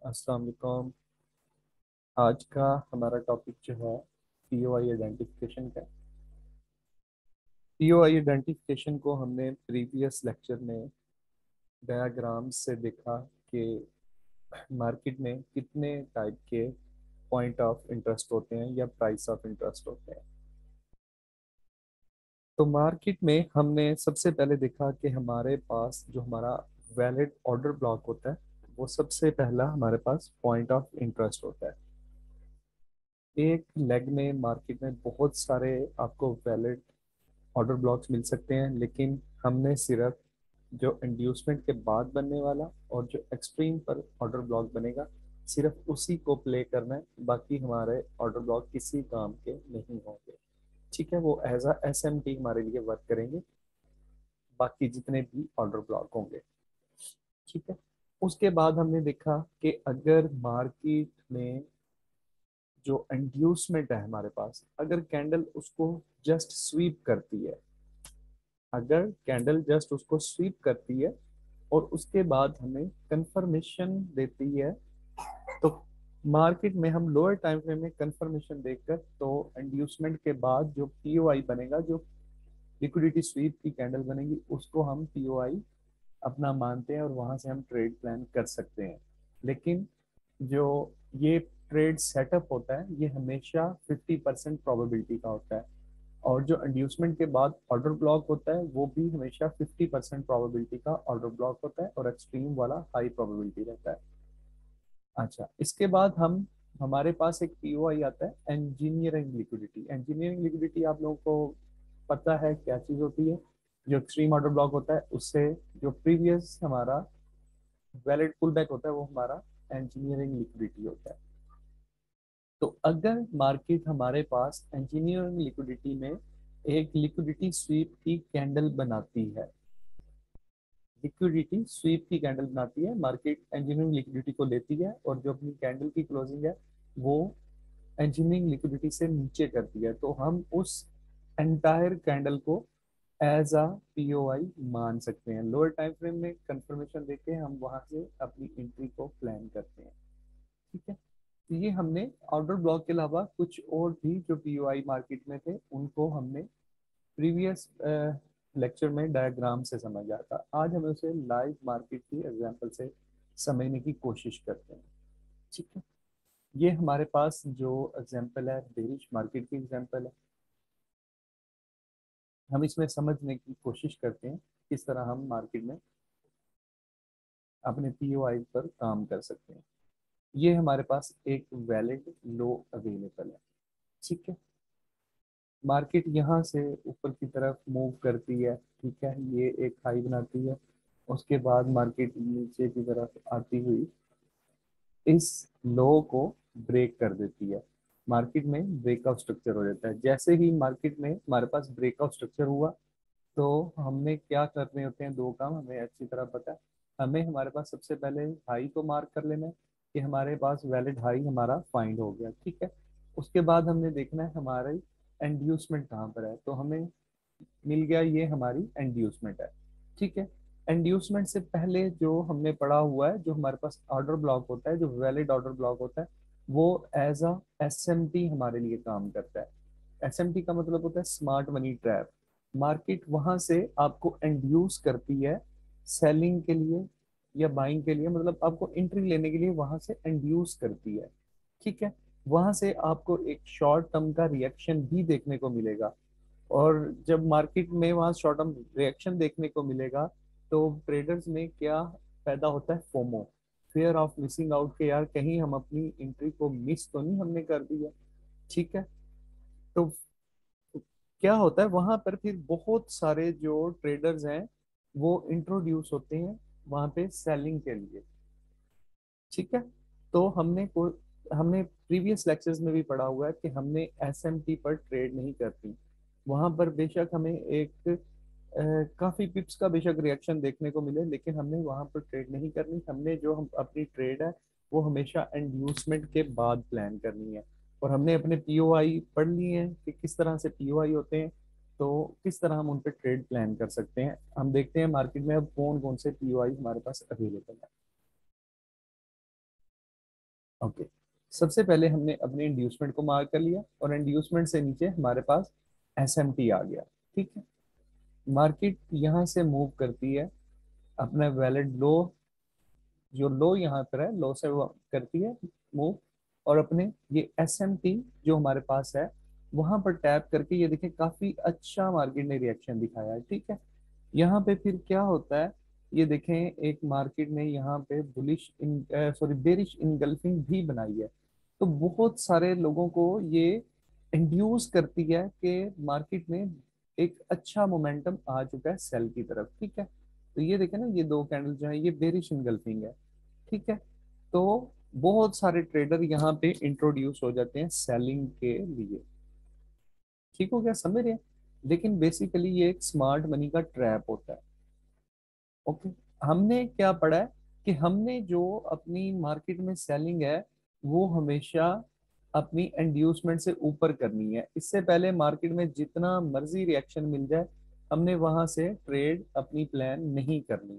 अस्सलाम वालेकुम। आज का हमारा टॉपिक जो है पीओआई आइडेंटिफिकेशन का। पीओआई आइडेंटिफिकेशन को हमने प्रीवियस लेक्चर में डायग्राम से देखा कि मार्केट में कितने टाइप के पॉइंट ऑफ इंटरेस्ट होते हैं या प्राइस ऑफ इंटरेस्ट होते हैं। तो मार्केट में हमने सबसे पहले देखा कि हमारे पास जो हमारा वैलिड ऑर्डर ब्लॉक होता है वो सबसे पहला हमारे पास पॉइंट ऑफ इंटरेस्ट होता है। एक लेग में मार्केट में बहुत सारे आपको वैलिड ऑर्डर ब्लॉक्स मिल सकते हैं, लेकिन हमने सिर्फ जो इंड्यूसमेंट के बाद बनने वाला और जो एक्सट्रीम पर ऑर्डर ब्लॉक बनेगा सिर्फ उसी को प्ले करना है। बाकी हमारे ऑर्डर ब्लॉक किसी काम के नहीं होंगे। ठीक है, वो as a S M T हमारे लिए वर्क करेंगे, बाकी जितने भी ऑर्डर ब्लॉक होंगे। ठीक है। उसके बाद हमने देखा कि अगर मार्केट में जो इंड्यूसमेंट है हमारे पास, अगर कैंडल उसको जस्ट स्वीप करती है, अगर कैंडल जस्ट उसको स्वीप करती है और उसके बाद हमें कंफर्मेशन देती है, तो मार्केट में हम लोअर टाइम फ्रेम में कंफर्मेशन देखकर तो इंड्यूसमेंट के बाद जो पीओआई बनेगा, जो लिक्विडिटी स्वीप की कैंडल बनेगी, उसको हम पीओआई अपना मानते हैं और वहां से हम ट्रेड प्लान कर सकते हैं। लेकिन जो ये ट्रेड सेटअप होता है ये हमेशा 50% प्रोबेबिलिटी का होता है, और जो इंड्यूसमेंट के बाद ऑर्डर ब्लॉक होता है वो भी हमेशा 50% प्रोबेबिलिटी का ऑर्डर ब्लॉक होता है और एक्सट्रीम वाला हाई प्रोबेबिलिटी रहता है। अच्छा, इसके बाद हम हमारे पास एक पीओआई आता है इंजीनियरिंग लिक्विडिटी। इंजीनियरिंग लिक्विडिटी आप लोगों को पता है क्या चीज़ होती है। जो एक्सट्रीम ऑर्डर ब्लॉक होता है उससे जो प्रीवियस हमारा वैलिड पुल बैक होता है वो हमारा इंजीनियरिंग लिक्विडिटी होता है। तो अगर मार्केट हमारे पास इंजीनियरिंग लिक्विडिटी में एक लिक्विडिटी स्वीप की कैंडल बनाती है, लिक्विडिटी स्वीप की कैंडल बनाती है, मार्केट इंजीनियरिंग लिक्विडिटी को लेती है और जो अपनी कैंडल की क्लोजिंग है वो इंजीनियरिंग लिक्विडिटी से नीचे करती है, तो हम उस एंटायर कैंडल को एज अ पीओआई मान सकते हैं। लोअर टाइम फ्रेम में कंफर्मेशन देके हम वहां से अपनी एंट्री को प्लान करते हैं। ठीक है। तो ये हमने ऑर्डर ब्लॉक के अलावा कुछ और भी जो पीओआई मार्केट में थे उनको हमने प्रीवियस लेक्चर में डायग्राम से समझा था। आज हमें उसे लाइव मार्केट की एग्जांपल से समझने की कोशिश करते हैं। ठीक है। ये हमारे पास जो एग्जांपल है बेरिश मार्केट की एग्जांपल है। हम इसमें समझने की कोशिश करते हैं किस तरह हम मार्केट में अपने पीओआई पर काम कर सकते हैं। ये हमारे पास एक वैलिड लो अवेलेबल है। ठीक है। मार्केट यहाँ से ऊपर की तरफ मूव करती है। ठीक है, ये एक हाई बनाती है, उसके बाद मार्केट नीचे की तरफ आती हुई इस लो को ब्रेक कर देती है। मार्केट में ब्रेकआउट स्ट्रक्चर हो जाता है। जैसे ही मार्केट में हमारे पास ब्रेकआउट स्ट्रक्चर हुआ तो हमने क्या करने होते हैं, दो काम हमें अच्छी तरह पता है। हमें हमारे पास सबसे पहले हाई को मार्क कर लेना है कि हमारे पास वैलिड हाई हमारा फाइंड हो गया। ठीक है। उसके बाद हमने देखना है हमारी एंड्यूसमेंट कहाँ पर है, तो हमें मिल गया ये हमारी एंड्यूसमेंट है। ठीक है। एंड्यूसमेंट से पहले जो हमने पढ़ा हुआ है, जो हमारे पास ऑर्डर ब्लॉक होता है, जो वैलिड ऑर्डर ब्लॉक होता है, वो एज अ एसएमटी हमारे लिए काम करता है। एसएमटी का मतलब होता है स्मार्ट मनी ट्रैप। मार्केट वहां से आपको इंड्यूस करती है सेलिंग के लिए या बाइंग के लिए, मतलब आपको एंट्री लेने के लिए वहां से इंड्यूस करती है। ठीक है। वहां से आपको एक शॉर्ट टर्म का रिएक्शन भी देखने को मिलेगा, और जब मार्केट में वहाँ शॉर्ट टर्म रिएक्शन देखने को मिलेगा तो ट्रेडर्स में क्या पैदा होता है, FOMO, fear of missing out के, यार कहीं हम अपनी एंट्री को मिस तो नहीं हमने कर दिया। ठीक है। तो क्या होता है वहां पर फिर बहुत सारे जो ट्रेडर्स हैं वो इंट्रोड्यूस होते हैं वहां पे सेलिंग के लिए। ठीक है। तो हमने प्रीवियस लेक्चर्स में भी पढ़ा हुआ है कि हमने एसएमटी पर ट्रेड नहीं करती। वहां पर बेशक हमें एक काफी पिप्स का बेशक रिएक्शन देखने को मिले, लेकिन हमने वहां पर ट्रेड नहीं करनी। हमने जो हम अपनी ट्रेड है वो हमेशा इंड्यूसमेंट के बाद प्लान करनी है। और हमने अपने पीओआई पढ़ लिए हैं कि किस तरह से पीओआई होते हैं, तो किस तरह हम उन पर ट्रेड प्लान कर सकते हैं। हम देखते हैं मार्केट में अब कौन कौन से पीओआई हमारे पास अवेलेबल है। ओके, सबसे पहले हमने अपने इंड्यूसमेंट को मार्क कर लिया और इंड्यूसमेंट से नीचे हमारे पास एसएमटी आ गया। ठीक है, मार्केट यहाँ से मूव करती है अपना वैलिड लो, जो लो यहाँ पर है, लो से वो करती है मूव, और अपने ये एसएमटी जो हमारे पास है वहां पर टैप करके ये देखें काफी अच्छा मार्केट ने रिएक्शन दिखाया है। ठीक है, यहाँ पे फिर क्या होता है, ये देखें एक मार्केट ने यहाँ पे बुलिश इन सॉरी बेरिश इनगल्फिंग भी बनाई है। तो बहुत सारे लोगों को ये इंड्यूस करती है कि मार्केट में एक अच्छा मोमेंटम आ चुका है सेल की तरफ। ठीक है, तो ये देखें ना, ये दो कैंडल जो है ये बेरिश इनगल्फिंग है। ठीक है, तो बहुत सारे ट्रेडर यहाँ पे इंट्रोड्यूस हो जाते हैं सेलिंग के लिए। ठीक हो गया, समझ रहे हैं? लेकिन बेसिकली ये एक स्मार्ट मनी का ट्रैप होता है। ओके, हमने क्या पढ़ा है कि हमने जो अपनी मार्केट में सेलिंग है वो हमेशा अपनी इंड्यूसमेंट से ऊपर करनी है। इससे पहले मार्केट में जितना मर्जी रिएक्शन मिल जाए हमने वहां से ट्रेड अपनी प्लान नहीं करनी।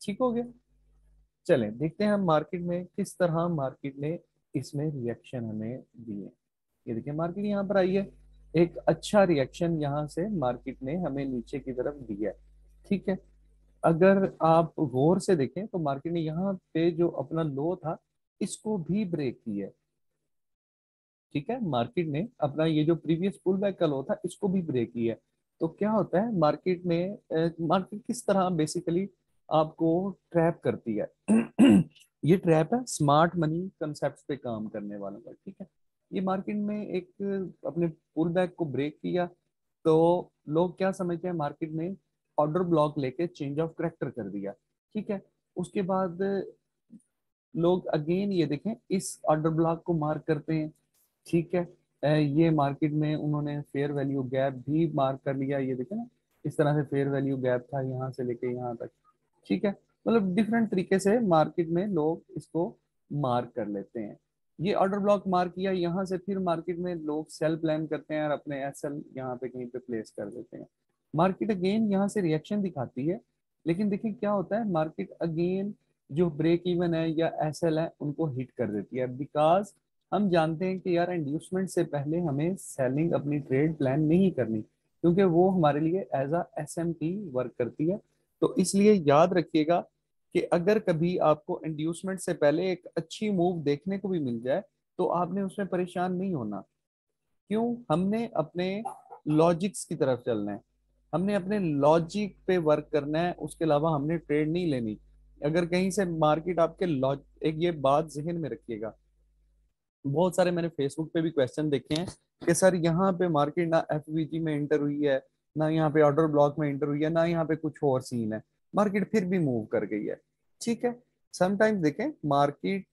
ठीक हो गया, चलें देखते हैं हम मार्केट में किस तरह मार्केट ने इसमें रिएक्शन हमें दिए। ये देखिए मार्केट यहाँ पर आई है, एक अच्छा रिएक्शन यहाँ से मार्केट ने हमें नीचे की तरफ दिया है। ठीक है, अगर आप गौर से देखें तो मार्केट ने यहाँ पे जो अपना लो था इसको भी ब्रेक किया है। ठीक है, मार्केट ने अपना ये जो प्रीवियस पुल बैक का लो था इसको भी ब्रेक किया है। तो क्या होता है मार्केट में, मार्केट किस तरह बेसिकली आपको ट्रैप करती है ये ट्रैप है स्मार्ट मनी कंसेप्ट पे काम करने वालों का। ठीक है, ये मार्केट में एक अपने पुल बैक को ब्रेक किया तो लोग क्या समझते हैं, मार्केट में ऑर्डर ब्लॉक लेके चेंज ऑफ करेक्टर कर दिया। ठीक है, उसके बाद लोग अगेन ये देखें इस ऑर्डर ब्लॉक को मार्क करते हैं। ठीक है, ये मार्केट में उन्होंने फेयर वैल्यू गैप भी मार्क कर लिया। ये देखें ना, इस तरह से फेयर वैल्यू गैप था यहाँ से लेके यहाँ तक। ठीक है, मतलब डिफरेंट तरीके से मार्केट में लोग इसको मार्क कर लेते हैं। ये ऑर्डर ब्लॉक मार्क किया, यहाँ से फिर मार्केट में लोग सेल प्लान करते हैं और अपने एसएल यहाँ पे कहीं पे प्लेस कर देते हैं। मार्केट अगेन यहाँ से रिएक्शन दिखाती है, लेकिन देखिए क्या होता है, मार्केट अगेन जो ब्रेक इवन है या एसएल है उनको हिट कर देती है। बिकॉज हम जानते हैं कि यार इंड्यूसमेंट से पहले हमें सेलिंग अपनी ट्रेड प्लान नहीं करनी, क्योंकि वो हमारे लिए एज अ एसएमटी वर्क करती है। तो इसलिए याद रखिएगा कि अगर कभी आपको इंड्यूसमेंट से पहले एक अच्छी मूव देखने को भी मिल जाए तो आपने उसमें परेशान नहीं होना। क्यों? हमने अपने लॉजिक्स की तरफ चलना है, हमने अपने लॉजिक पे वर्क करना है, उसके अलावा हमने ट्रेड नहीं लेनी। अगर कहीं से मार्केट आपके लॉज एक ये बात जहन में रखिएगा, बहुत सारे मैंने फेसबुक पे भी क्वेश्चन देखे हैं कि सर यहाँ पे मार्केट ना एफवीजी में एंटर हुई है, ना यहाँ पे ऑर्डर ब्लॉक में एंटर हुई है, ना यहाँ पे कुछ और सीन है, मार्केट फिर भी मूव कर गई है। ठीक है, समटाइम्स देखें मार्केट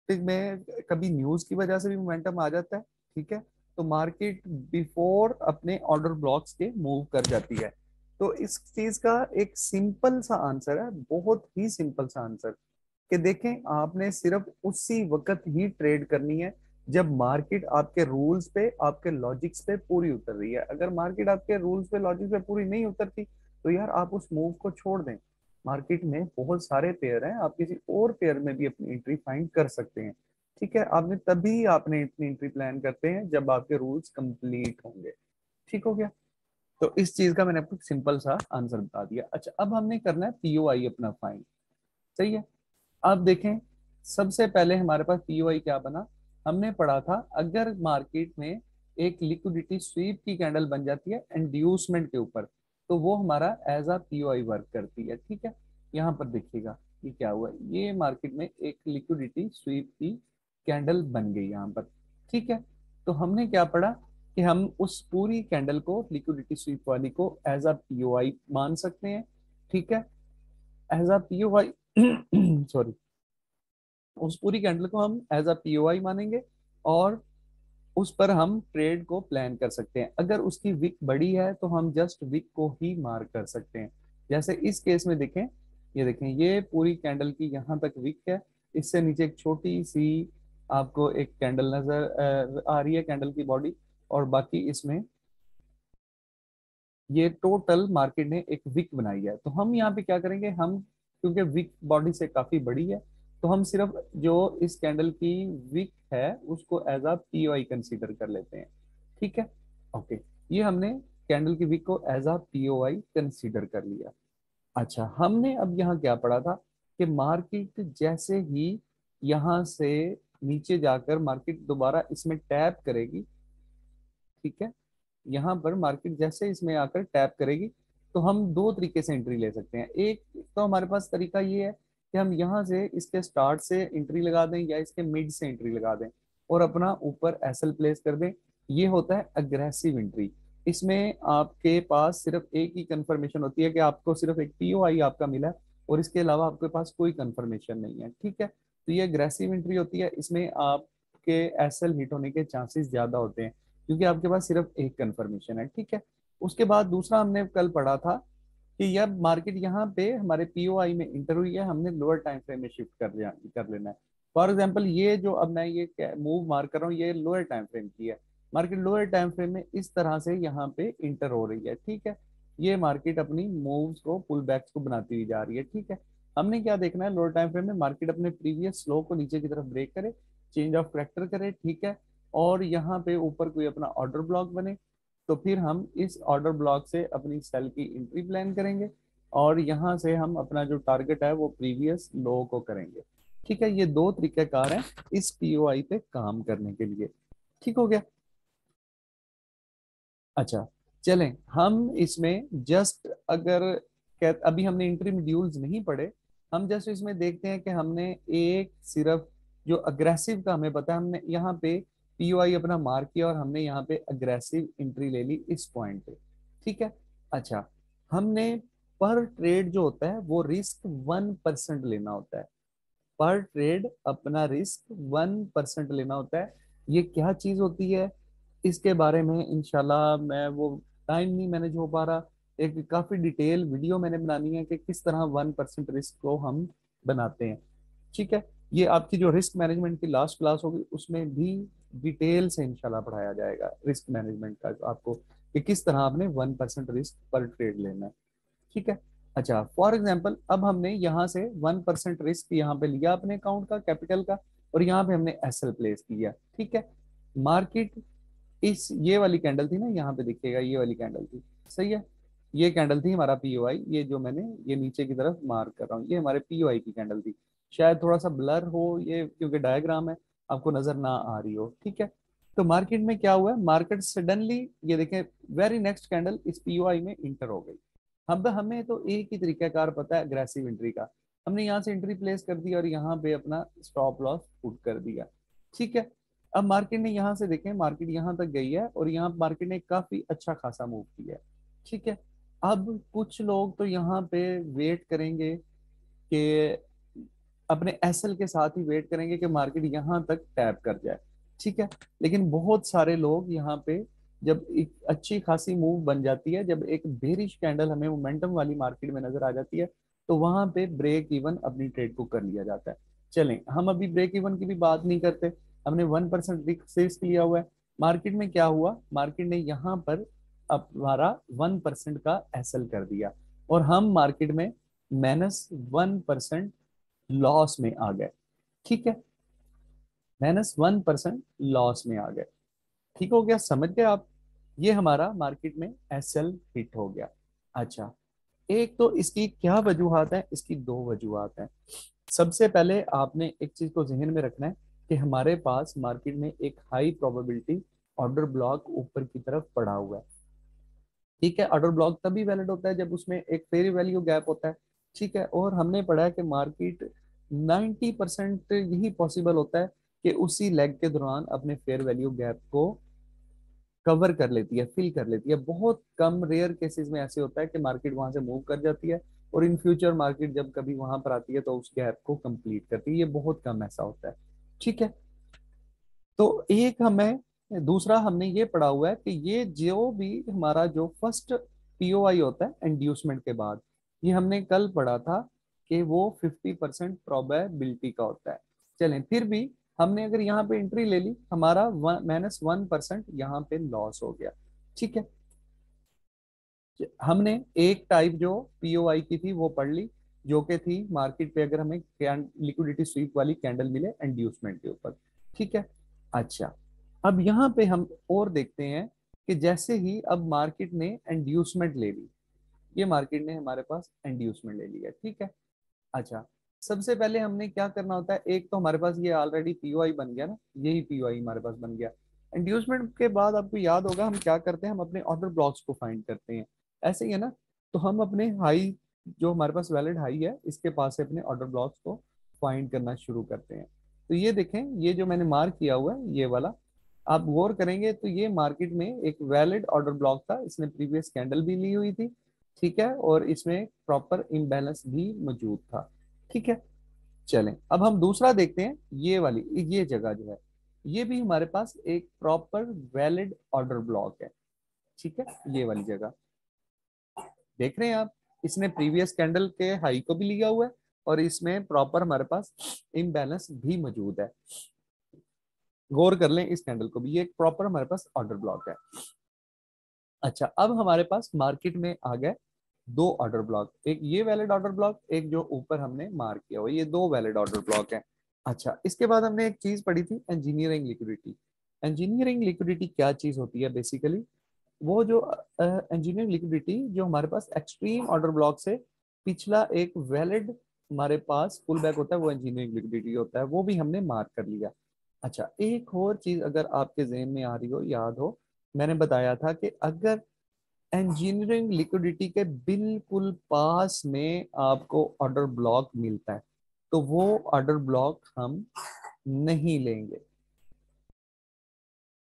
में कभी न्यूज की वजह से भी मोमेंटम आ जाता है। ठीक है, तो मार्केट बिफोर अपने ऑर्डर ब्लॉक्स के मूव कर जाती है। तो इस चीज का एक सिंपल सा आंसर है, बहुत ही सिंपल सा आंसर, कि देखें आपने सिर्फ उसी वक्त ही ट्रेड करनी है जब मार्केट आपके रूल्स पे आपके लॉजिक्स पे पूरी उतर रही है। अगर मार्केट आपके रूल्स पे लॉजिक्स पे पूरी नहीं उतरती तो यार आप उस मूव को छोड़ दें। मार्केट में बहुत सारे पेयर हैं, आप किसी और पेयर में भी अपनी एंट्री फाइंड कर सकते हैं। ठीक है, आपने इतनी एंट्री प्लान करते हैं जब आपके रूल्स कंप्लीट होंगे। ठीक हो गया, तो इस चीज का मैंने आपको सिंपल सा आंसर बता दिया। अच्छा, अब हमने करना है पीओआई अपना फाइंड। सही है, अब देखें सबसे पहले हमारे पास पीओआई क्या बना, हमने पढ़ा था अगर मार्केट में एक लिक्विडिटी स्वीप की कैंडल बन जाती है इंड्यूसमेंट के ऊपर तो वो हमारा एज अ पीओआई वर्क करती है। ठीक है, यहाँ पर देखिएगा ये क्या हुआ, ये मार्केट में एक लिक्विडिटी स्वीप की कैंडल बन गई यहाँ पर। ठीक है, तो हमने क्या पढ़ा कि हम उस पूरी कैंडल को लिक्विडिटी स्वीप वाली को एज अ पीओआई मान सकते हैं। ठीक है, एज अ पीओआई सॉरी, उस पूरी कैंडल को हम एज अ पीओआई मानेंगे और उस पर हम ट्रेड को प्लान कर सकते हैं। अगर उसकी विक बड़ी है तो हम जस्ट विक को ही मार्क कर सकते हैं। जैसे इस केस में देखें, ये देखें ये पूरी कैंडल की यहाँ तक विक है, इससे नीचे एक छोटी सी आपको एक कैंडल नजर आ रही है, कैंडल की बॉडी, और बाकी इसमें ये टोटल मार्केट ने एक विक बनाई है। तो हम यहाँ पे क्या करेंगे, हम क्योंकि विक बॉडी से काफी बड़ी है तो हम सिर्फ जो इस कैंडल की विक है उसको एज अ पीओआई कंसीडर कर लेते हैं। ठीक है, ओके, ये हमने कैंडल की विक को एज अ पीओआई कंसीडर कर लिया। अच्छा, हमने अब यहाँ क्या पढ़ा था कि मार्केट जैसे ही यहाँ से नीचे जाकर मार्केट दोबारा इसमें टैप करेगी, ठीक है, यहाँ पर मार्केट जैसे इसमें आकर टैप करेगी तो हम दो तरीके से एंट्री ले सकते हैं। एक तो हमारे पास तरीका ये है कि हम यहाँ से इसके स्टार्ट से एंट्री लगा दें या इसके मिड से एंट्री लगा दें और अपना ऊपर एसएल प्लेस कर दें। ये होता है अग्रेसिव एंट्री। इसमें आपके पास सिर्फ एक ही कंफर्मेशन होती है कि आपको सिर्फ एक पीओआई आपका मिला है और इसके अलावा आपके पास कोई कंफर्मेशन नहीं है। ठीक है, तो ये अग्रेसिव एंट्री होती है, इसमें आपके एसएल हिट होने के चांसेस ज्यादा होते हैं क्योंकि आपके पास सिर्फ एक कंफर्मेशन है। ठीक है, उसके बाद दूसरा हमने कल पढ़ा था कि जब मार्केट यहाँ पे हमारे पीओआई में इंटर हुई है हमने लोअर टाइम फ्रेम में शिफ्ट कर लेना है। फॉर एग्जांपल ये जो अब मैं ये मूव मार्क कर रहा हूँ ये लोअर टाइम फ्रेम की है। मार्केट लोअर टाइम फ्रेम में इस तरह से यहाँ पे इंटर हो रही है। ठीक है, ये मार्केट अपनी मूव्स को पुल बैक्स को बनाती हुई जा रही है। ठीक है, हमने क्या देखना है, लोअर टाइम फ्रेम में मार्केट अपने प्रीवियस स्लो को नीचे की तरफ ब्रेक करे, चेंज ऑफ करेक्टर करे, ठीक है, और यहाँ पे ऊपर कोई अपना ऑर्डर ब्लॉक बने तो फिर हम इस ऑर्डर ब्लॉक से अपनी सेल की एंट्री प्लान करेंगे और यहाँ से हम अपना जो टारगेट है वो प्रीवियस लो को करेंगे। ठीक है, ये दो तरीकेकार हैं इस पीओआई पे काम करने के लिए। ठीक हो गया। अच्छा, चलें हम इसमें जस्ट अगर अभी हमने इंट्री मॉड्यूल्स नहीं पढ़े, हम जस्ट इसमें देखते हैं कि हमने एक सिर्फ जो अग्रेसिव का हमें पता है, हमने यहाँ पे पीओआई अपना मार्क किया और हमने यहाँ पे अग्रेसिव एंट्री ले ली इस पॉइंट पे। ठीक है, अच्छा, हमने पर ट्रेड जो होता है वो रिस्क 1% लेना होता है। पर ट्रेड अपना रिस्क 1% लेना होता है। ये क्या चीज होती है इसके बारे में इंशाल्लाह मैं वो टाइम नहीं मैनेज हो पा रहा, एक काफी डिटेल वीडियो मैंने बनानी है कि किस तरह 1% रिस्क को हम बनाते हैं। ठीक है, ये आपकी जो रिस्क मैनेजमेंट की लास्ट क्लास होगी उसमें भी डिटेल से इंशाल्लाह पढ़ाया जाएगा रिस्क मैनेजमेंट का आपको कि किस तरह आपने 1% रिस्क पर ट्रेड लेना है। ठीक है, अच्छा, फॉर एग्जाम्पल अब हमने यहाँ से 1% रिस्क यहाँ पे लिया अपने अकाउंट का कैपिटल का और यहाँ पे हमने एसएल प्लेस किया। ठीक है, मार्केट इस ये वाली कैंडल थी ना, यहाँ पे दिखेगा ये वाली कैंडल थी, सही है, ये कैंडल थी हमारा पीओआई, ये जो मैंने ये नीचे की तरफ मार्क कर रहा हूँ ये हमारे पीओआई की कैंडल थी। शायद थोड़ा सा ब्लर हो ये क्योंकि डायग्राम है आपको नजर ना आ रही हो। ठीक है, तो मार्केट में क्या हुआ है, मार्केट सडनली ये देखें वेरी नेक्स्ट कैंडल इस पीओआई में इंटर हो गई। अब हमें तो एक ही तरीकाकार पता है अग्रेसिव एंट्री का, हमने यहाँ से एंट्री प्लेस कर दी और यहाँ पे अपना स्टॉप लॉस पुट कर दिया। ठीक है, अब मार्केट ने यहाँ से देखें मार्केट यहाँ तक गई है और यहाँ मार्केट ने काफी अच्छा खासा मूव किया है। ठीक है, अब कुछ लोग तो यहाँ पे वेट करेंगे कि अपने एसएल के साथ ही वेट करेंगे कि मार्केट यहाँ तक टैप कर जाए। ठीक है, लेकिन बहुत सारे लोग यहाँ पे जब एक अच्छी खासी मूव बन जाती है, जब एक बेरिश कैंडल हमें मोमेंटम वाली मार्केट में नजर आ जाती है तो वहां पे ब्रेक इवन अपनी ट्रेड को कर लिया जाता है। चलें हम अभी ब्रेक इवन की भी बात नहीं करते, हमने 1% रिस्क लिया हुआ है। मार्केट में क्या हुआ, मार्केट ने यहाँ पर हमारा 1% का एसएल कर दिया और हम मार्केट में -1% लॉस में आ गए। ठीक है, -1% लॉस में आ गए। ठीक हो गया, समझ गए आप, ये हमारा मार्केट में एसएल हिट हो गया। अच्छा, एक तो इसकी क्या वजूहत है, इसकी दो वजूहत हैं। सबसे पहले आपने एक चीज को जहन में रखना है कि हमारे पास मार्केट में एक हाई प्रोबेबिलिटी ऑर्डर ब्लॉक ऊपर की तरफ पड़ा हुआ है। ठीक है, ऑर्डर ब्लॉक तभी वैलिड होता है जब उसमें एक फेयर वैल्यू गैप होता है। ठीक है, और हमने पढ़ा है कि मार्केट 90% यही पॉसिबल होता है कि उसी लेग के दौरान अपने फेयर वैल्यू गैप को कवर कर लेती है, फिल कर लेती है। बहुत कम रेयर केसेस में ऐसे होता है कि मार्केट वहां से मूव कर जाती है और इन फ्यूचर मार्केट जब कभी वहां पर आती है तो उस गैप को कंप्लीट करती है, ये बहुत कम ऐसा होता है। ठीक है, तो एक हमें दूसरा हमने ये पढ़ा हुआ है कि ये जो भी हमारा जो फर्स्ट पीओआई होता है इंड्यूसमेंट के बाद, ये हमने कल पढ़ा था कि वो 50% प्रोबेबिलिटी का होता है। चलें फिर भी हमने अगर यहाँ पे एंट्री ले ली हमारा -1% यहाँ पे लॉस हो गया। ठीक है, हमने एक टाइप जो पीओआई की थी वो पढ़ ली, जो कि थी मार्केट पे अगर हमें लिक्विडिटी स्वीप वाली कैंडल मिले इंड्यूसमेंट के ऊपर। ठीक है। अच्छा, अब यहाँ पे हम और देखते हैं कि जैसे ही अब मार्केट ने इंड्यूसमेंट ले ली, ये मार्केट ने हमारे पास इंड्यूसमेंट ले लिया। ठीक है। अच्छा, सबसे पहले हमने क्या करना होता है, एक तो हमारे पास ये ऑलरेडी पीओआई बन गया ना, यही पीओआई हमारे पास बन गया। इंड्यूसमेंट के बाद आपको याद होगा हम क्या करते हैं, हम अपने ऑर्डर ब्लॉक्स को फाइंड करते हैं। ऐसे ही है ना। तो हम अपने हाई, जो हमारे पास वैलिड हाई है, इसके पास से अपने ऑर्डर ब्लॉक्स को फाइंड करना शुरू करते हैं। तो ये देखें, ये जो मैंने मार्क किया हुआ है ये वाला, आप गौर करेंगे तो ये मार्केट में एक वैलिड ऑर्डर ब्लॉक था, इसने प्रीवियस कैंडल भी ली हुई थी। ठीक है, और इसमें प्रॉपर इम्बैलेंस भी मौजूद था। ठीक है। चलें, अब हम दूसरा देखते हैं, ये वाली, ये जगह जो है, ये भी हमारे पास एक प्रॉपर वैलिड ऑर्डर ब्लॉक है। ठीक है, ये वाली जगह देख रहे हैं आप, इसने प्रीवियस कैंडल के हाई को भी लिया हुआ है और इसमें प्रॉपर हमारे पास इम्बैलेंस भी मौजूद है। गौर कर लें इस कैंडल को भी, ये एक प्रॉपर हमारे पास ऑर्डर ब्लॉक है। अच्छा, अब हमारे पास मार्केट में आ गए दो ऑर्डर ब्लॉक, एक ये वैलिड ऑर्डर ब्लॉक, एक जो ऊपर हमने मार्क किया हुआ, ये दो वैलिड ऑर्डर ब्लॉक है। अच्छा, इसके बाद हमने एक चीज पढ़ी थी, इंजीनियरिंग लिक्विडिटी। इंजीनियरिंग लिक्विडिटी क्या चीज होती है बेसिकली, वो जो इंजीनियरिंग लिक्विडिटी जो हमारे पास एक्सट्रीम ऑर्डर ब्लॉक से पिछला एक वैलिड हमारे पास पुल बैक होता है, वो इंजीनियरिंग लिक्विडिटी होता है, वो भी हमने मार्क कर लिया। अच्छा, एक और चीज अगर आपके जहन में आ रही हो, याद हो, मैंने बताया था कि अगर इंजीनियरिंग लिक्विडिटी के बिल्कुल पास में आपको ऑर्डर ब्लॉक मिलता है तो वो ऑर्डर ब्लॉक हम नहीं लेंगे,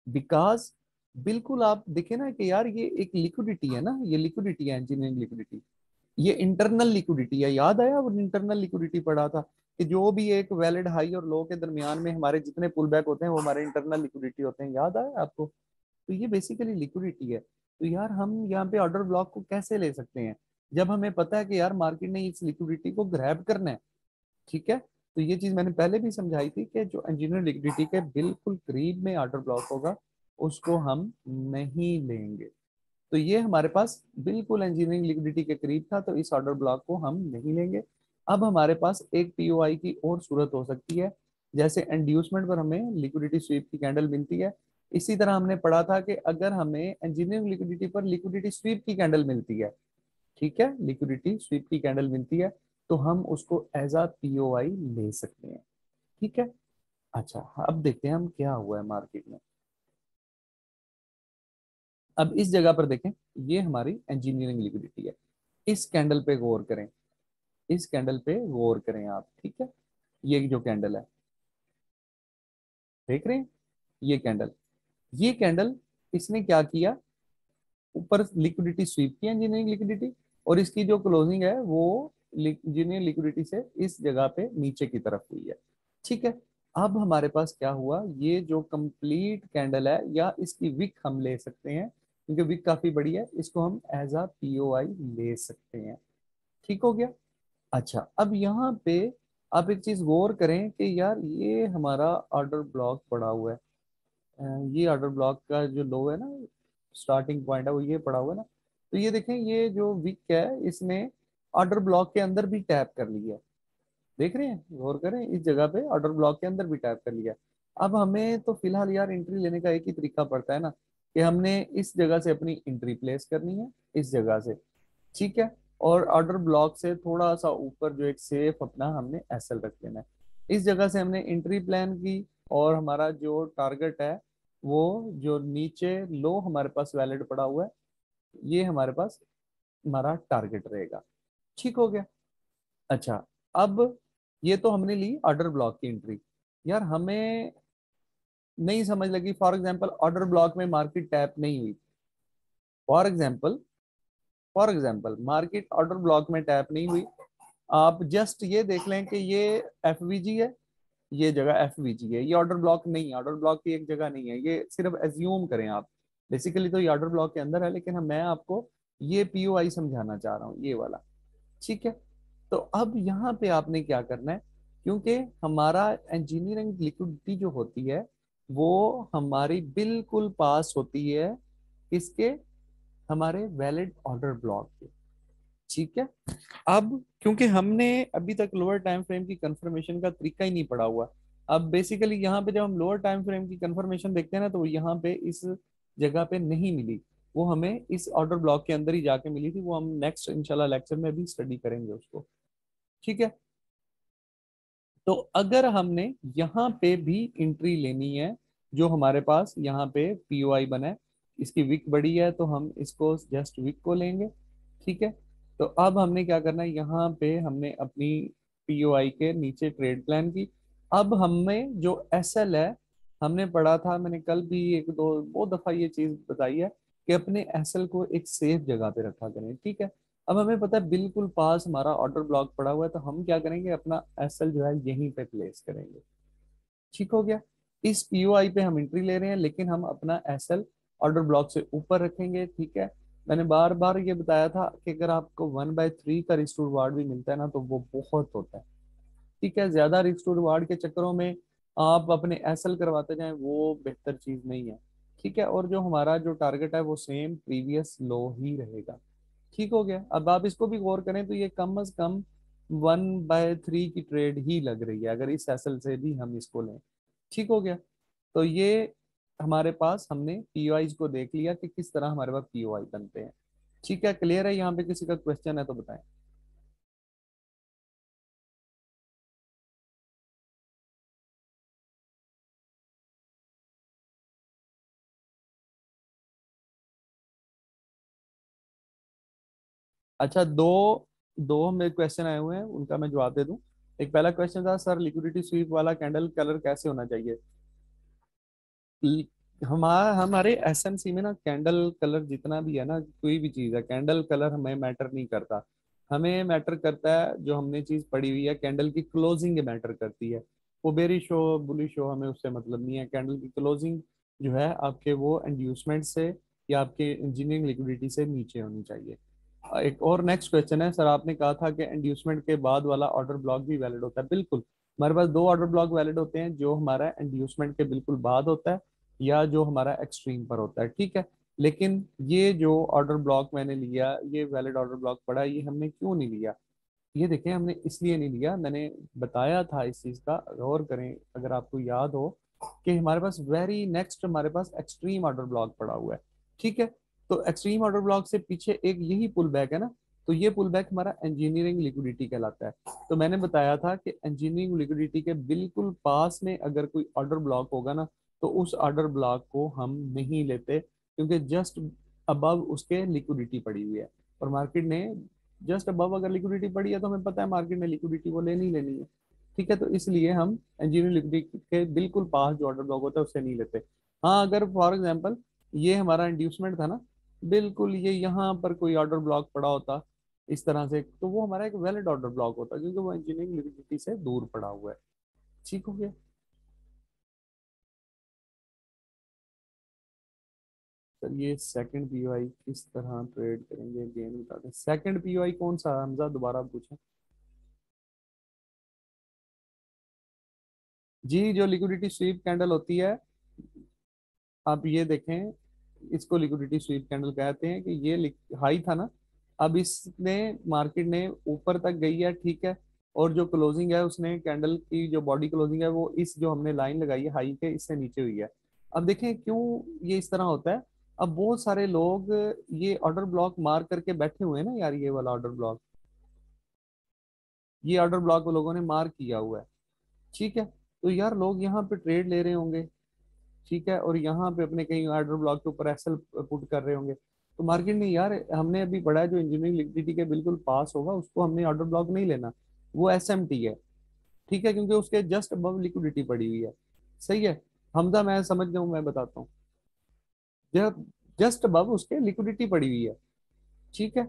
बिकॉज बिल्कुल आप देखें ना कि यार ये एक लिक्विडिटी है ना, ये लिक्विडिटी है इंजीनियरिंग लिक्विडिटी, ये इंटरनल लिक्विडिटी है। याद आया, वो इंटरनल लिक्विडिटी पढ़ा था कि जो भी एक वैलिड हाई और लो के दरमियान में हमारे जितने पुल बैक होते हैं वो हमारे इंटरनल लिक्विडिटी होते हैं। याद आया आपको? तो ये बेसिकली लिक्विडिटी है। तो यार हम यहाँ पे ऑर्डर ब्लॉक को कैसे ले सकते हैं जब हमें पता है कि यार मार्केट ने इस लिक्विडिटी को ग्रैब करना है। ठीक है, तो ये चीज मैंने पहले भी समझाई थी कि जो इंजीनियर लिक्विडिटी के बिल्कुल करीब में ऑर्डर ब्लॉक होगा उसको हम नहीं लेंगे। तो ये हमारे पास बिल्कुल इंजीनियरिंग लिक्विडिटी के करीब था, तो इस ऑर्डर ब्लॉक को हम नहीं लेंगे। अब हमारे पास एक पीओआई की और सूरत हो सकती है, जैसे इंड्यूसमेंट पर हमें लिक्विडिटी स्वीप की कैंडल मिलती है, इसी तरह हमने पढ़ा था कि अगर हमें इंजीनियरिंग लिक्विडिटी पर लिक्विडिटी स्वीप की कैंडल मिलती है, ठीक है, लिक्विडिटी स्वीप की कैंडल मिलती है, तो हम उसको एज अ पीओआई ले सकते हैं। ठीक है। अच्छा, अब देखते हैं हम क्या हुआ है मार्केट में। अब इस जगह पर देखें, ये हमारी इंजीनियरिंग लिक्विडिटी है, इस कैंडल पे गौर करें, इस कैंडल पे गौर करें आप। ठीक है, ये जो कैंडल है देख रहे हैं, ये कैंडल, ये कैंडल, इसने क्या किया, ऊपर लिक्विडिटी स्वीप की इंजीनियरिंग लिक्विडिटी, और इसकी जो क्लोजिंग है वो इंजीनियरिंग लिक्विडिटी से इस जगह पे नीचे की तरफ हुई है। ठीक है। अब हमारे पास क्या हुआ, ये जो कंप्लीट कैंडल है, या इसकी विक हम ले सकते हैं क्योंकि विक काफी बड़ी है, इसको हम एज अ पीओआई ले सकते हैं। ठीक हो गया। अच्छा, अब यहाँ पे आप एक चीज गौर करें कि यार ये हमारा ऑर्डर ब्लॉक पड़ा हुआ है, ये ऑर्डर ब्लॉक का जो लो है ना, स्टार्टिंग पॉइंट है वो ये पड़ा हुआ है ना, तो ये देखें ये जो विक है इसने ऑर्डर ब्लॉक के अंदर भी टैप कर लिया है। देख रहे हैं, गौर करें, इस जगह पे ऑर्डर ब्लॉक के अंदर भी टैप कर लिया। अब हमें तो फिलहाल यार एंट्री लेने का एक ही तरीका पड़ता है ना, कि हमने इस जगह से अपनी एंट्री प्लेस करनी है, इस जगह से। ठीक है, और ऑर्डर ब्लॉक से थोड़ा सा ऊपर जो एक सेफ अपना हमने एसएल रख लेना है, इस जगह से हमने एंट्री प्लान की, और हमारा जो टारगेट है वो जो नीचे लो हमारे पास वैलिड पड़ा हुआ है, ये हमारे पास हमारा टारगेट रहेगा। ठीक हो गया। अच्छा, अब ये तो हमने ली ऑर्डर ब्लॉक की एंट्री। यार हमें नहीं समझ लगी, फॉर एग्जांपल ऑर्डर ब्लॉक में मार्केट टैप नहीं हुई, for example, for example market order block में टैप नहीं हुई, आप जस्ट ये देख लें कि ये एफ है, ये जगह एफ है, ये ऑर्डर ब्लॉक नहीं है, ऑर्डर ब्लॉक की एक जगह नहीं है, ये सिर्फ एज्यूम करें आप, बेसिकली तो ये ऑर्डर ब्लॉक के अंदर है, लेकिन मैं आपको ये पीओआई समझाना चाह रहा हूँ, ये वाला। ठीक है। तो अब यहाँ पे आपने क्या करना है, क्योंकि हमारा इंजीनियरिंग लिक्विडिटी जो होती है वो हमारी बिल्कुल पास होती है किसके, हमारे वैलिड ऑर्डर ब्लॉक के। ठीक है। अब क्योंकि हमने अभी तक लोअर टाइम फ्रेम की कंफर्मेशन का तरीका ही नहीं पढ़ा हुआ, अब बेसिकली यहाँ पे जब हम लोअर टाइम फ्रेम की कंफर्मेशन देखते हैं ना, तो वो यहाँ पे इस जगह पे नहीं मिली, वो हमें इस ऑर्डर ब्लॉक के अंदर ही जाके मिली थी, वो हम नेक्स्ट इंशाल्लाह लेक्चर में भी स्टडी करेंगे उसको। ठीक है। तो अगर हमने यहाँ पे भी एंट्री लेनी है, जो हमारे पास यहाँ पे पीओआई बना है, इसकी विक बड़ी है तो हम इसको जस्ट विक को लेंगे। ठीक है। तो अब हमने क्या करना है, यहाँ पे हमने अपनी पीओआई के नीचे ट्रेड प्लान की। अब हमें जो एसएल है, हमने पढ़ा था, मैंने कल भी एक दो बहुत दफा ये चीज बताई है कि अपने एसएल को एक सेफ जगह पे रखा करें। ठीक है। अब हमें पता है बिल्कुल पास हमारा ऑर्डर ब्लॉक पड़ा हुआ है, तो हम क्या करेंगे, अपना एसएल जो है यहीं पे प्लेस करेंगे। ठीक हो गया। इस पीओआई पे हम एंट्री ले रहे हैं, लेकिन हम अपना एसएल ऑर्डर ब्लॉक से ऊपर रखेंगे। ठीक है। मैंने बार बार ये बताया था कि अगर आपको 1/3 का रिस्क टू रिवार्ड भी मिलता है ना, तो वो बहुत होता है। ठीक है। ज्यादा रिस्क टू रिवार्ड के चक्करों में आप अपने एसएल करवाते जाएं, वो बेहतर चीज नहीं है। ठीक है। और जो हमारा जो टारगेट है वो सेम प्रीवियस लो ही रहेगा। ठीक हो गया। अब आप इसको भी गौर करें तो ये कम अज कम 1/3 की ट्रेड ही लग रही है, अगर इस एसएल से भी हम इसको लें। ठीक हो गया। तो ये हमारे पास, हमने पीओआई को देख लिया कि किस तरह हमारे पास पीओआई बनते हैं। ठीक है। क्लियर है? यहाँ पे किसी का क्वेश्चन है तो बताएं। अच्छा, दो दो मेरे क्वेश्चन आए हुए हैं, उनका मैं जवाब दे दूं। एक पहला क्वेश्चन था, सर लिक्विडिटी स्वीप वाला कैंडल कलर कैसे होना चाहिए। हमारे एसएमसी में ना कैंडल कलर जितना भी है ना, कोई भी चीज है, कैंडल कलर हमें मैटर नहीं करता। हमें मैटर करता है, जो हमने चीज पढ़ी हुई है, कैंडल की क्लोजिंग मैटर करती है। वो बेरिश हो बुलिश हो, हमें उससे मतलब नहीं है। कैंडल की क्लोजिंग जो है आपके वो इंड्यूसमेंट से या आपके इंजीनियरिंग लिक्विडिटी से नीचे होनी चाहिए। एक और नेक्स्ट क्वेश्चन है, सर आपने कहा था कि इंड्यूसमेंट के बाद वाला ऑर्डर ब्लॉक भी वैलिड होता है। बिल्कुल, हमारे पास दो ऑर्डर ब्लॉक वैलिड होते हैं, जो हमारा इंड्यूसमेंट के बिल्कुल बाद होता है या जो हमारा एक्सट्रीम पर होता है। ठीक है। लेकिन ये जो ऑर्डर ब्लॉक मैंने लिया, ये वैलिड ऑर्डर ब्लॉक पड़ा, ये हमने क्यों नहीं लिया? ये देखें, हमने इसलिए नहीं लिया, मैंने बताया था इस चीज का, गौर करें अगर आपको याद हो, कि हमारे पास वेरी नेक्स्ट हमारे पास एक्सट्रीम ऑर्डर ब्लॉक पड़ा हुआ है। ठीक है। तो एक्सट्रीम ऑर्डर ब्लॉक से पीछे एक यही पुल बैक है ना, तो ये पुल बैक हमारा इंजीनियरिंग लिक्विडिटी कहलाता है। तो मैंने बताया था कि इंजीनियरिंग लिक्विडिटी के बिल्कुल पास में अगर कोई ऑर्डर ब्लॉक होगा ना, तो उस ऑर्डर ब्लॉक को हम नहीं लेते, क्योंकि जस्ट अबव उसके लिक्विडिटी पड़ी हुई है। और मार्केट ने जस्ट अबव अगर लिक्विडिटी पड़ी है, तो हमें पता है मार्केट ने लिक्विडिटी वो लेनी ही लेनी है। ठीक है। तो इसलिए हम इंजीनियरिंग लिक्विडिटी के बिल्कुल पास जो ऑर्डर ब्लॉक होता है उससे नहीं लेते। हाँ, अगर फॉर एग्जाम्पल ये हमारा इंड्यूसमेंट था ना, बिल्कुल ये यहाँ पर कोई ऑर्डर ब्लॉक पड़ा होता इस तरह से, तो वो हमारा एक वैलिड ऑर्डर ब्लॉक होता, क्योंकि वो इंजीनियरिंग लिक्विडिटी से दूर पड़ा हुआ है। ठीक हो गया। सर ये सेकंड पीओआई किस तरह ट्रेड करेंगे, गेन बता दें। सेकंड पीओआई कौन सा है हमजा, दोबारा पूछें। जी, जो लिक्विडिटी स्वीप कैंडल होती है, आप ये देखें, इसको लिक्विडिटी स्वीप कैंडल कहते हैं कि ये हाई था ना, अब इसने मार्केट ने ऊपर तक गई है। ठीक है। और जो क्लोजिंग है, उसने कैंडल की जो बॉडी क्लोजिंग है, वो इस जो हमने लाइन लगाई है हाई के, इससे नीचे हुई है। अब देखें क्यों ये इस तरह होता है। अब बहुत सारे लोग ये ऑर्डर ब्लॉक मार करके बैठे हुए हैं ना यार, ये वाला ऑर्डर ब्लॉक, ये ऑर्डर ब्लॉक लोगों ने मार किया हुआ है। ठीक है। तो यार लोग यहाँ पे ट्रेड ले रहे होंगे। ठीक है। और यहाँ पे अपने कहीं ऑर्डर ब्लॉक के ऊपर एसएल पुट कर रहे होंगे, तो मार्केट ने यार, हमने अभी पढ़ा है जो इंजीनियरिंग लिक्विडिटी के बिल्कुल पास होगा उसको हमने ऑर्डर ब्लॉक नहीं लेना, वो एसएमटी है। ठीक है। क्योंकि उसके जस्ट अबव लिक्विडिटी पड़ी हुई है। सही है। हमदा, मैं समझ गया हूँ, मैं बताता हूँ। जब जस्ट अबव उसके लिक्विडिटी पड़ी हुई है। ठीक है।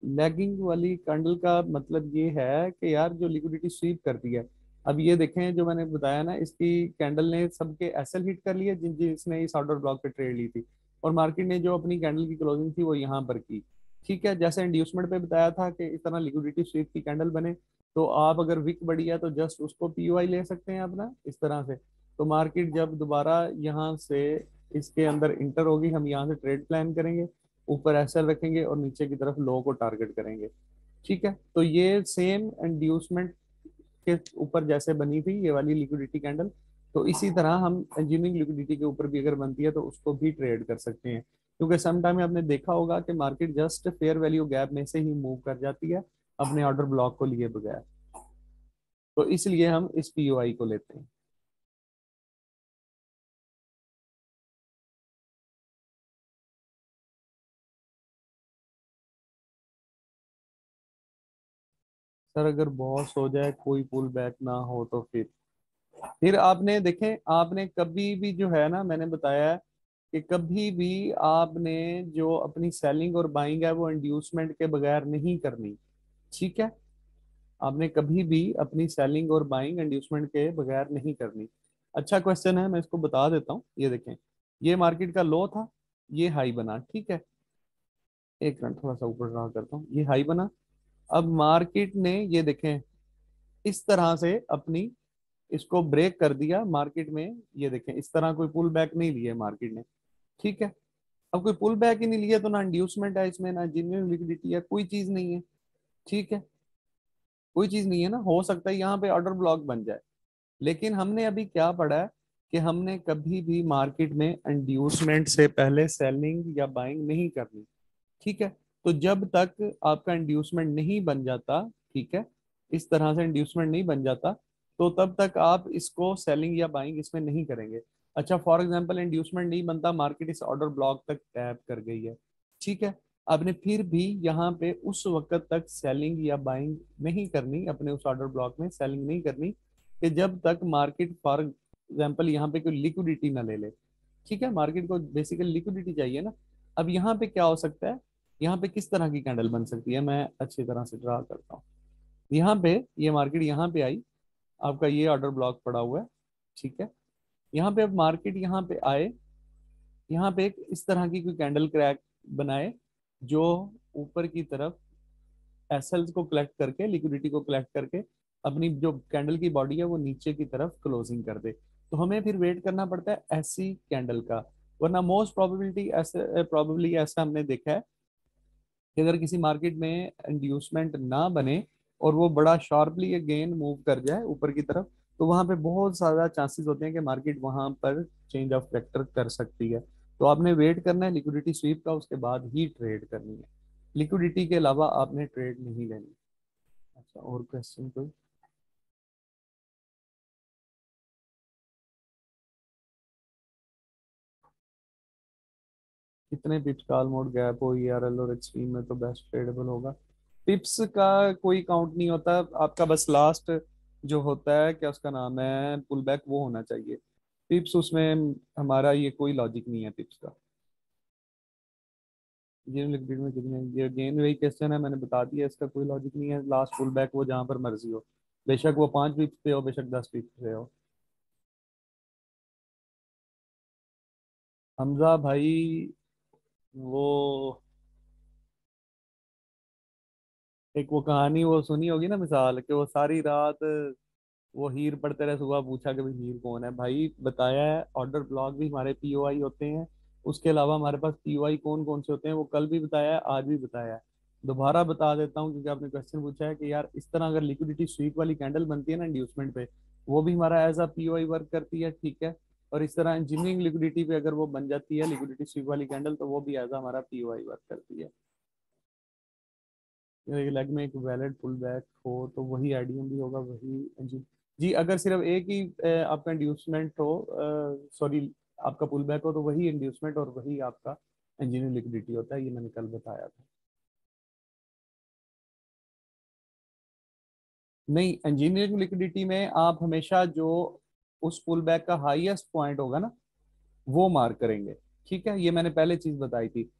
लैगिंग वाली कैंडल का मतलब ये है कि यार जो लिक्विडिटी स्वीप करती है, अब ये देखें जो मैंने बताया ना, इसकी कैंडल ने सबके एसएल हिट कर लिए जिन जिसने इस ऑर्डर ब्लॉक पे ट्रेड ली थी, और मार्केट ने जो अपनी कैंडल की क्लोजिंग थी वो यहाँ पर की। ठीक है। जैसे इंड्यूसमेंट पे बताया था कि इस तरह लिक्विडिटी स्वीप की कैंडल बने, तो आप अगर विक बढ़ी है तो जस्ट उसको पीओआई ले सकते हैं अपना इस तरह से। तो मार्केट जब दोबारा यहाँ से इसके अंदर इंटर होगी, हम यहाँ से ट्रेड प्लान करेंगे, ऊपर एसएल रखेंगे और नीचे की तरफ लो को टारगेट करेंगे। ठीक है, तो ये सेम इंड्यूसमेंट के ऊपर जैसे बनी थी ये वाली लिक्विडिटी कैंडल, तो इसी तरह हम इंजीनियरिंग लिक्विडिटी के ऊपर भी अगर बनती है तो उसको भी ट्रेड कर सकते हैं, क्योंकि सम टाइम आपने देखा होगा कि market just fair value gap में से ही मूव कर जाती है अपने ऑर्डर ब्लॉक को लिए बगैर, तो इसलिए हम इस पीओआई को लेते हैं। सर अगर बहुत हो जाए, कोई पुल बैक ना हो, तो फिर आपने देखें, आपने कभी भी जो है ना, मैंने बताया है कि कभी भी आपने जो अपनी सेलिंग और बाइंग है वो इंड्यूसमेंट के बगैर नहीं करनी। ठीक है, आपने कभी भी अपनी सेलिंग और बाइंग इंड्यूसमेंट के बगैर नहीं करनी। अच्छा क्वेश्चन है, मैं इसको बता देता हूँ। ये देखें, ये मार्केट का लो था, ये हाई बना। ठीक है, एक मिनट थोड़ा सा ऊपर ड्रा करता हूँ, ये हाई बना। अब मार्केट ने ये देखें इस तरह से अपनी इसको ब्रेक कर दिया मार्केट में। ये देखें इस तरह कोई पुल बैक नहीं लिया मार्केट ने। ठीक है, अब कोई पुल बैक ही नहीं लिया तो ना इंड्यूसमेंट है इसमें, ना जेन्युइन लिक्विडिटी है, कोई चीज नहीं है। ठीक है, कोई चीज नहीं है ना, हो सकता है यहाँ पे ऑर्डर ब्लॉक बन जाए, लेकिन हमने अभी क्या पढ़ा है कि हमने कभी भी मार्केट में इंड्यूसमेंट से पहले सेलिंग या बाइंग नहीं करनी। ठीक है, तो जब तक आपका इंड्यूसमेंट नहीं बन जाता, ठीक है, इस तरह से इंड्यूसमेंट नहीं बन जाता, तो तब तक आप इसको सेलिंग या बाइंग इसमें नहीं करेंगे। अच्छा फॉर एग्जांपल इंड्यूसमेंट नहीं बनता, मार्केट इस ऑर्डर ब्लॉक तक टैप कर गई है। ठीक है, आपने फिर भी यहाँ पे उस वक्त तक सेलिंग या बाइंग नहीं करनी, अपने उस ऑर्डर ब्लॉक में सेलिंग नहीं करनी कि जब तक मार्केट फॉर एग्जाम्पल यहाँ पे कोई लिक्विडिटी ना ले ले। ठीक है, मार्केट को बेसिकली लिक्विडिटी चाहिए ना। अब यहाँ पे क्या हो सकता है, यहाँ पे किस तरह की कैंडल बन सकती है, मैं अच्छी तरह से ड्रा करता हूँ। यहाँ पे ये मार्केट यहाँ पे आई, आपका ये ऑर्डर ब्लॉक पड़ा हुआ है। ठीक है, यहाँ पे अब मार्केट यहाँ पे आए, यहाँ पे एक इस तरह की कोई कैंडल क्रैक बनाए जो ऊपर की तरफ एसएल्स को कलेक्ट करके, लिक्विडिटी को कलेक्ट करके अपनी जो कैंडल की बॉडी है वो नीचे की तरफ क्लोजिंग कर दे, तो हमें फिर वेट करना पड़ता है ऐसी कैंडल का। वरना मोस्ट प्रोबेबिलिटी ऐसे प्रोबेबली ऐसा हमने देखा है कि अगर किसी मार्केट में इंड्यूसमेंट ना बने और वो बड़ा शार्पली अगेन मूव कर जाए ऊपर की तरफ, तो वहां पे बहुत ज्यादा चांसेस होते हैं कि मार्केट वहां पर चेंज ऑफ वेक्टर कर सकती है। तो आपने वेट करना है लिक्विडिटी स्वीप का, उसके बाद ही ट्रेड करनी है, लिक्विडिटी के अलावा आपने ट्रेड नहीं लेनी। अच्छा और क्वेश्चन कोई? कितने पिप्स का ऑल मोड गैप हो ईआरएल और एक्सट्रीम में तो बेस्ट ट्रेडेबल होगा? पिप्स का कोई काउंट नहीं होता, आपका बस लास्ट जो होता है क्या उसका नाम है पुल बैक, वो होना चाहिए। पिप्स उसमें हमारा ये कोई लॉजिक नहीं है पिप्स का। गेम लिक्विड में कितने, ये गेम वही क्वेश्चन है, मैंने बता दिया, इसका कोई लॉजिक नहीं है। लास्ट पुल बैक वो जहां पर मर्जी हो, बेशक वो 5 पिप्स पे हो, बेशक 10 पिप्स पे हो। हमजा भाई, वो एक वो कहानी वो सुनी होगी ना, मिसाल कि वो सारी रात वो हीर पढ़ते रहे, सुबह पूछा कि भाई हीर कौन है। भाई बताया है, ऑर्डर ब्लॉक भी हमारे पीओआई होते हैं, उसके अलावा हमारे पास पीओआई कौन कौन से होते हैं वो कल भी बताया है, आज भी बताया है। दोबारा बता देता हूँ क्योंकि आपने क्वेश्चन पूछा है कि यार इस तरह अगर लिक्विडिटी स्वीप वाली कैंडल बनती है ना इंड्यूसमेंट पे, वो भी हमारा एज अ पीओआई वर्क करती है। ठीक है, और इस तरह इंजीनियरिंग लिक्विडिटी पे अगर वो बन जाती है लिक्विडिटी स्वीप वाली कैंडल, तो वो भी एज अ हमारा पीओआई वर्क करती है। लेग में एक वैलिड पुल बैक हो तो वही आईडीएम भी होगा, वही जी अगर सिर्फ एक ही आपका इंड्यूसमेंट हो, सॉरी आपका पुल बैक हो, तो वही इंड्यूसमेंट और वही आपका इंजीनियर लिक्विडिटी होता है, ये मैंने कल बताया था। नहीं, इंजीनियरिंग लिक्विडिटी में आप हमेशा जो उस पुल बैक का हाईएस्ट पॉइंट होगा ना वो मार्क करेंगे। ठीक है, ये मैंने पहले चीज बताई थी।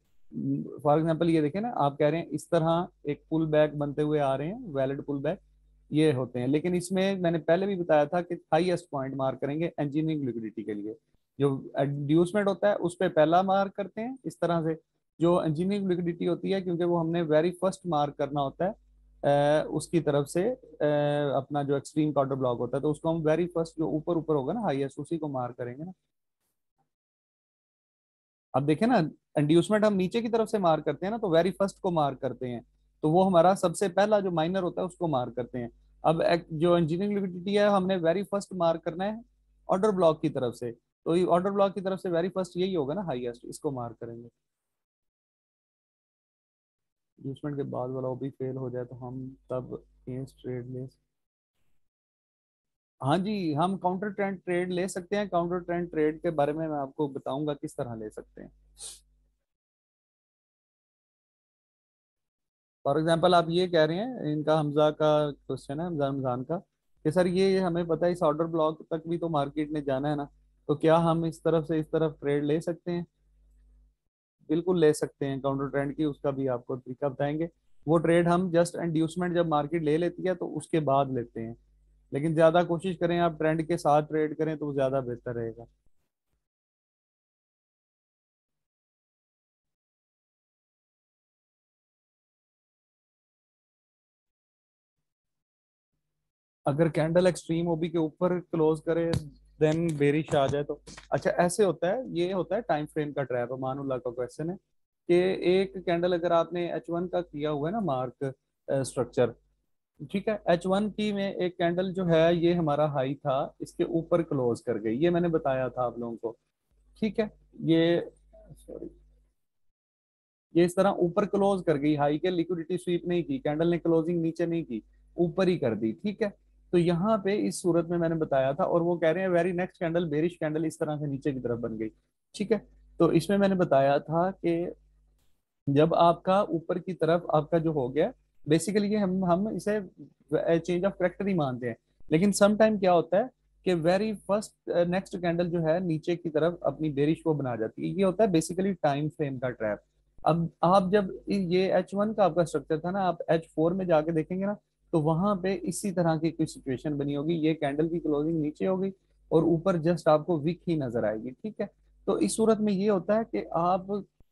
फॉर एग्जांपल ये देखें ना, आप कह रहे हैं इस तरह एक पुल बैक बनते हुए आ रहे हैं, वैलिड पुल बैक ये होते हैं, लेकिन इसमें मैंने पहले भी बताया था कि हाईएस्ट पॉइंट मार्क करेंगे इंजीनियरिंग लिक्विडिटी के लिए। जो एड्यूसमेंट होता है उस पर पहला मार्क करते हैं इस तरह से, जो इंजीनियरिंग लिक्विडिटी होती है क्योंकि वो हमने वेरी फर्स्ट मार्क करना होता है उसकी तरफ से अपना जो एक्सट्रीम काउंटर ब्लॉक होता है, तो उसको हम वेरी फर्स्ट जो ऊपर ऊपर होगा ना हाईएस्ट, उसी को मार्क करेंगे ना। अब देखें ना, इंड्यूसमेंट हम नीचे की तरफ से मार करते हैं ना, तो वेरी फर्स्ट को मार करते हैं, तो वो हमारा सबसे पहला जो माइनर होता है उसको मार करते हैं। अब जो इंजीनियरिंग लिक्विडिटी है हमने वेरी फर्स्ट मार करना है ऑर्डर ब्लॉक की तरफ से, तो ये ऑर्डर ब्लॉक की तरफ से वेरी फर्स्ट यही होगा ना, हाईएस्ट, इसको मार करेंगे। इंड्यूसमेंट के बाद वाला वो भी फेल हो जाए तो हम तब अगेंस्ट ट्रेड ले। हाँ जी, हम काउंटर ट्रेंड ट्रेड ले सकते हैं। काउंटर ट्रेंड ट्रेड के बारे में मैं आपको बताऊंगा किस तरह ले सकते हैं। फॉर एग्जांपल आप ये कह रहे हैं, इनका हमजा का क्वेश्चन है, हमजा रमजान का, कि सर ये हमें पता है इस ऑर्डर ब्लॉक तक भी तो मार्केट ने जाना है ना, तो क्या हम इस तरफ से इस तरफ ट्रेड ले सकते हैं? बिल्कुल ले सकते हैं काउंटर ट्रेंड की, उसका भी आपको तरीका बताएंगे। वो ट्रेड हम जस्ट इंड्यूसमेंट जब मार्केट ले लेती है तो उसके बाद लेते हैं, लेकिन ज्यादा कोशिश करें आप ट्रेंड के साथ ट्रेड करें तो ज्यादा बेहतर रहेगा। अगर कैंडल एक्सट्रीम ओबी के ऊपर क्लोज करे देन बेरिश आ जाए तो, अच्छा ऐसे होता है, ये होता है टाइम फ्रेम का ट्रैप। मानुल्लाह का क्वेश्चन है कि एक कैंडल अगर आपने H1 का किया हुआ है ना मार्क स्ट्रक्चर, ठीक है, H1 की में एक कैंडल जो है ये हमारा हाई था, इसके ऊपर क्लोज कर गई, ये मैंने बताया था आप लोगों को, ठीक है। ये सॉरी, ये इस तरह ऊपर क्लोज कर गई, हाई के लिक्विडिटी स्वीप नहीं की कैंडल ने, क्लोजिंग नीचे नहीं की, ऊपर ही कर दी, ठीक है। तो यहाँ पे इस सूरत में मैंने बताया था, और वो कह रहे हैं very next candle bearish candle इस तरह से नीचे की तरफ बन गई, ठीक है। तो इसमें मैंने बताया था कि जब आपका ऊपर की तरफ आपका जो हो गया, बेसिकली ये हम इसे चेंज ऑफ करेक्टर ही मानते हैं, लेकिन सम टाइम क्या होता है कि वेरी फर्स्ट नेक्स्ट कैंडल जो है नीचे की तरफ अपनी बेरिश को बना जाती है, ये होता है बेसिकली टाइम फ्रेम का ट्रैप। अब आप जब ये H1 का आपका स्ट्रक्चर था ना, आप H4 में जाके देखेंगे ना, तो वहां पे इसी तरह की कोई सिचुएशन बनी होगी, ये कैंडल की क्लोजिंग नीचे होगी और ऊपर जस्ट आपको विक ही नजर आएगी, ठीक है। तो इस सूरत में ये होता है कि आप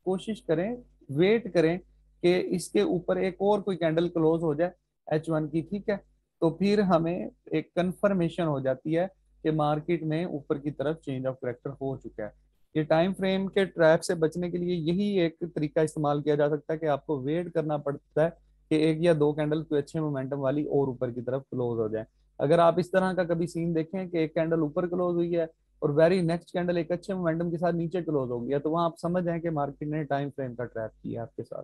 कोशिश करें, वेट करें कि इसके ऊपर एक और कोई कैंडल क्लोज हो जाए H1 की, ठीक है। तो फिर हमें एक कंफर्मेशन हो जाती है कि मार्केट में ऊपर की तरफ चेंज ऑफ करेक्टर हो चुका है। ये टाइम फ्रेम के ट्रैप से बचने के लिए यही एक तरीका इस्तेमाल किया जा सकता है कि आपको वेट करना पड़ता है कि एक या दो कैंडल कोई अच्छे मोमेंटम वाली और ऊपर की तरफ क्लोज हो जाए। अगर आप इस तरह का कभी सीन देखें कि एक कैंडल ऊपर क्लोज हुई है और वेरी नेक्स्ट कैंडल एक अच्छे मोमेंटम के साथ नीचे क्लोज हो गया, तो वहां आप समझ जाएं कि मार्केट ने टाइम फ्रेम का ट्रैप किया आपके साथ।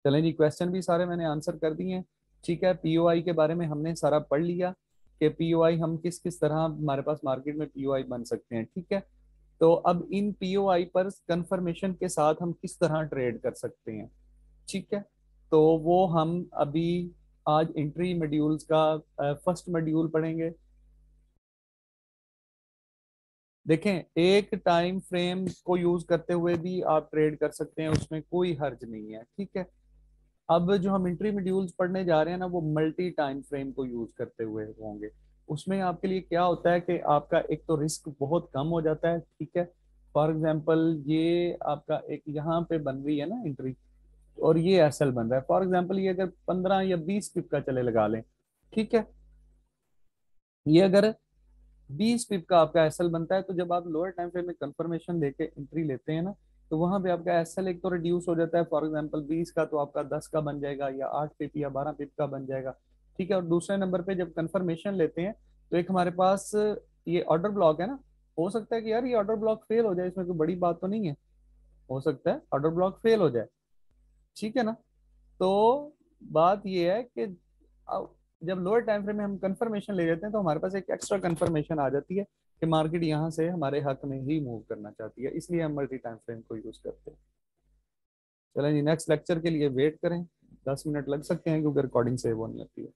चलें जी, क्वेश्चन भी सारे मैंने आंसर कर दिए हैं, ठीक है। पीओआई के बारे में हमने सारा पढ़ लिया कि पीओआई हम किस किस तरह हमारे पास मार्केट में पीओआई बन सकते हैं, ठीक है। तो अब इन पीओआई पर कंफर्मेशन के साथ हम किस तरह ट्रेड कर सकते हैं, ठीक है। तो वो हम अभी आज इंट्री मॉड्यूल्स का फर्स्ट मॉड्यूल पढ़ेंगे। देखें, एक टाइम फ्रेम को यूज करते हुए भी आप ट्रेड कर सकते हैं, उसमें कोई हर्ज नहीं है, ठीक है। अब जो हम इंट्री मॉड्यूल्स पढ़ने जा रहे हैं ना, वो मल्टी टाइम फ्रेम को यूज करते हुए होंगे। उसमें आपके लिए क्या होता है कि आपका एक तो रिस्क बहुत कम हो जाता है, ठीक है। फॉर एग्जांपल ये आपका एक यहाँ पे बन रही है ना एंट्री, और ये एसएल बन रहा है, फॉर एग्जांपल ये अगर 15 या 20 पिप का चले लगा लें, ठीक है। ये अगर 20 पिप का आपका एसएल बनता है, तो जब आप लोअर टाइम फ्रेम में कंफर्मेशन लेके एंट्री लेते हैं ना, तो वहां पे आपका एसएल एक तो रिड्यूस हो जाता है, फॉर एग्जांपल 20 का तो आपका 10 का बन जाएगा, या 8 पिप या 12 पिप का बन जाएगा, ठीक है। और दूसरे नंबर पे जब कंफर्मेशन लेते हैं, तो एक हमारे पास ये ऑर्डर ब्लॉक है ना, हो सकता है कि यार ये ऑर्डर ब्लॉक फेल हो जाए, इसमें कोई बड़ी बात तो नहीं है, हो सकता है ऑर्डर ब्लॉक फेल हो जाए, ठीक है ना। तो बात ये है कि जब लोअर टाइम फ्रेम में हम कंफर्मेशन ले लेते हैं, तो हमारे पास एक एक्स्ट्रा कंफर्मेशन आ जाती है कि मार्केट यहाँ से हमारे हक में ही मूव करना चाहती है, इसलिए हम मल्टी टाइम फ्रेम को यूज करते हैं। चलें जी, नेक्स्ट लेक्चर के लिए वेट करें, 10 मिनट लग सकते हैं क्योंकि रिकॉर्डिंग सेव होने लगती है।